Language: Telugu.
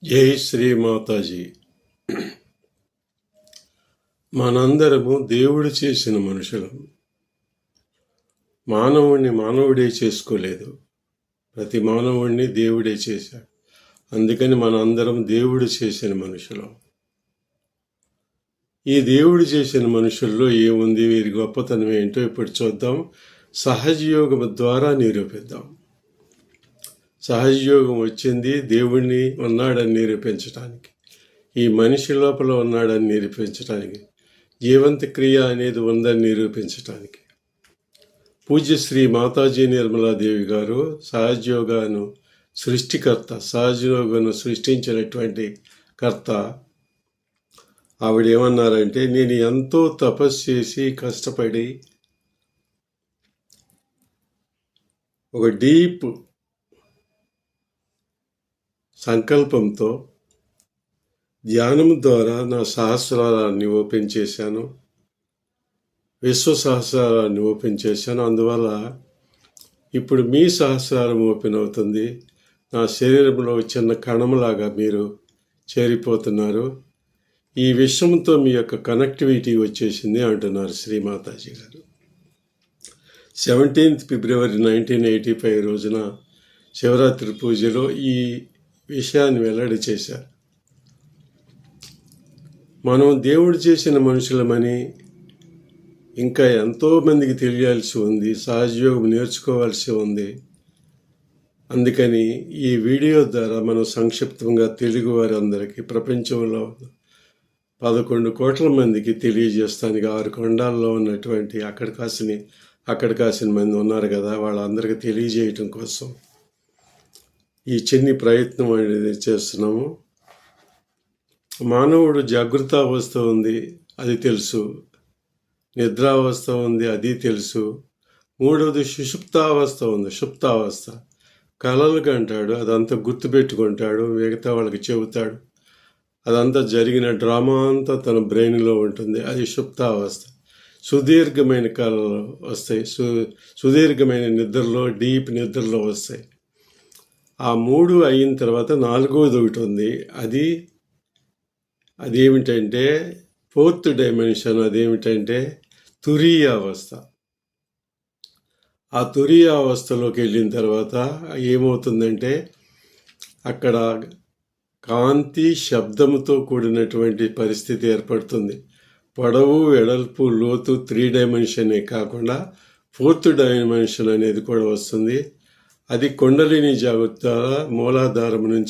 జై శ్రీ మాతాజీ. మనందరము దేవుడు చేసిన మనుషులం. మానవుణ్ణి మానవుడే చేసుకోలేదు, ప్రతి మానవుణ్ణి దేవుడే చేశాడు. అందుకని మనందరం దేవుడు చేసిన మనుషులం. ఈ దేవుడు చేసిన మనుషుల్లో ఏముంది, వీరి గొప్పతనం ఏంటో ఇప్పుడు చూద్దాం. సహజయోగం ద్వారా నిరూపిద్దాం. సహజయోగం వచ్చింది దేవుణ్ణి ఉన్నాడని నిరూపించడానికి, ఈ మనిషి లోపల ఉన్నాడని నిరూపించడానికి, జీవంత క్రియ అనేది ఉందని నిరూపించడానికి. పూజ్య శ్రీ మాతాజీ నిర్మలాదేవి గారు సహజయోగాను సృష్టికర్త, సహజయోగాను సృష్టించినటువంటి కర్త. ఆవిడ ఏమన్నారంటే, నేను ఎంతో తపస్సు చేసి కష్టపడి ఒక డీప్ సంకల్పంతో ధ్యానం ద్వారా నా సహస్రారాన్ని ఓపెన్ చేశాను, విశ్వ సహస్రారాన్ని ఓపెన్ చేశాను. అందువల్ల ఇప్పుడు మీ సహస్రారం ఓపెన్ అవుతుంది. నా శరీరంలో చిన్న కణంలాగా మీరు చేరిపోతున్నారు. ఈ విశ్వంతో మీ యొక్క కనెక్టివిటీ వచ్చేసింది అంటున్నారు శ్రీమాతాజీ గారు. 17 ఫిబ్రవరి 1985 రోజున శివరాత్రి పూజలో ఈ విషయాన్ని వెల్లడి చేశారు. మనం దేవుడు చేసిన మనుషులమని ఇంకా ఎంతోమందికి తెలియాల్సి ఉంది, సహజయోగం నేర్చుకోవాల్సి ఉంది. అందుకని ఈ వీడియో ద్వారా మనం సంక్షిప్తంగా తెలుగు వారందరికీ, ప్రపంచంలో 11 కోట్ల మందికి తెలియజేస్తానికి 6 ఖండాల్లో ఉన్నటువంటి అక్కడ కాసిన మంది ఉన్నారు కదా, వాళ్ళందరికీ తెలియజేయటం కోసం ఈ చిన్ని ప్రయత్నం అనేది చేస్తున్నాము. మానవుడు జాగృతావస్థ ఉంది, అది తెలుసు. నిద్రావస్థ ఉంది, అది తెలుసు. మూడవది సుషుప్తావస్థ ఉంది, సుప్తావస్థ. కలలు కంటాడు, అదంతా గుర్తుపెట్టుకుంటాడు, మిగతా వాళ్ళకి చెబుతాడు. అదంతా జరిగిన డ్రామా అంతా తన బ్రెయిన్లో ఉంటుంది, అది సుప్తావస్థ. సుదీర్ఘమైన కళలు వస్తాయి, సుదీర్ఘమైన నిద్రలో, డీప్ నిద్రలో వస్తాయి. ఆ 3 అయిన తర్వాత 4వది ఒకటి ఉంది, అదేమిటంటే 4th డైమెన్షన్. అదేమిటంటే తురీయావస్థ. ఆ తురీయావస్థలోకి వెళ్ళిన తర్వాత ఏమవుతుందంటే అక్కడ కాంతి, శబ్దంతో కూడినటువంటి పరిస్థితి ఏర్పడుతుంది. పొడవు, వెడల్పు, లోతు 3 డైమెన్షనే కాకుండా 4th డైమెన్షన్ అనేది కూడా వస్తుంది. అది కుండలిని జాగృత మూలాధారం నుంచి